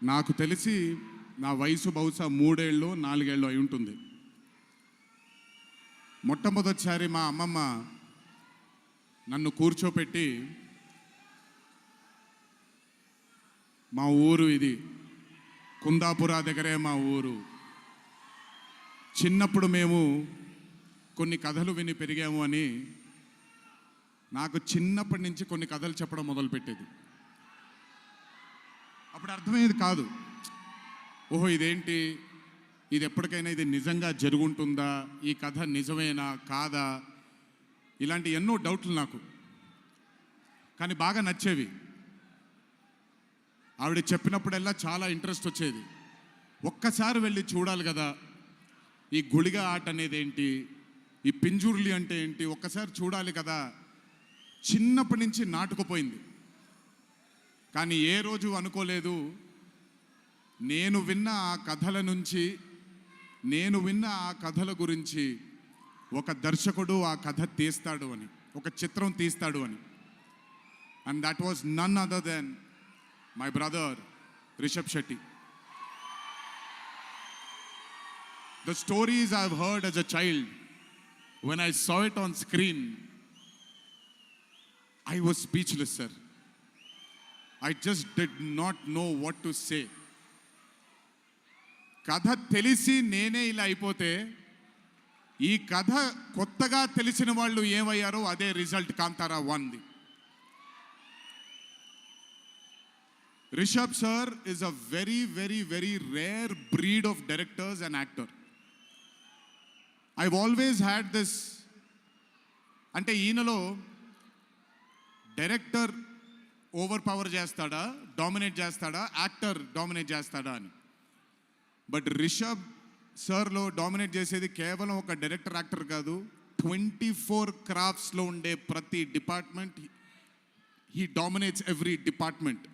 నాకు తెలిసి నా వయసు బహుశా 3 ఏళ్ళు 4 ఏళ్ళు అయి ఉంటుంది. మొట్టమొదటిసారి మా అమ్మమ్మ నన్ను కూర్చోపెట్టి, మా ఊరు ఇది, కుందాపురా దగ్గరే మా ఊరు, చిన్నప్పుడు మేము కొన్ని కథలు విని పెరిగాము అని నాకు చిన్నప్పటి నుంచి కొన్ని కథలు చెప్పడం మొదలుపెట్టేది. అప్పుడు అర్థమయ్యేది కాదు, ఓహో ఇదేంటి, ఇది ఎప్పటికైనా ఇది నిజంగా జరుగుంటుందా, ఈ కథ నిజమేనా కాదా, ఇలాంటి ఎన్నో డౌట్లు నాకు. కానీ బాగా నచ్చేవి. ఆవిడ చెప్పినప్పుడల్లా చాలా ఇంట్రెస్ట్ వచ్చేది. ఒక్కసారి వెళ్ళి చూడాలి కదా, ఈ గుళిగ ఆట అనేది ఏంటి, ఈ పింజుర్లి అంటే ఏంటి, ఒక్కసారి చూడాలి కదా. చిన్నప్పటి నుంచి నాటుకుపోయింది. కానీ ఏ రోజు అనుకోలేదు నేను విన్న ఆ కథల నుంచి, నేను విన్న ఆ కథల గురించి ఒక దర్శకుడు ఆ కథ తీస్తాడు అని, ఒక చిత్రం తీస్తాడు అని. And that was none other than my brother Rishab Shetty. The stories I've heard as a child, when I saw it on screen, I was speechless, sir. I just did not know what to say. కథ తెలిసి నేనే ఇలా అయిపోతే, ఈ కథ కొత్తగా తెలిసిన వాళ్ళు ఏమయ్యారో అదే రిజల్ట్ కాంతారా 1ది. Rishabh sir is a very, very, very rare breed of directors and actors. I've always had this, అంటే ఈయనలో డైరెక్టర్ ఓవర్ పవర్ చేస్తాడా, డామినేట్ చేస్తాడా, యాక్టర్ డామినేట్ చేస్తాడా అని. బట్ రిషబ్ సార్లో డామినేట్ చేసేది కేవలం ఒక డైరెక్టర్ యాక్టర్ కాదు, 24 క్రాఫ్ట్స్లో ఉండే ప్రతి department, he dominates every department.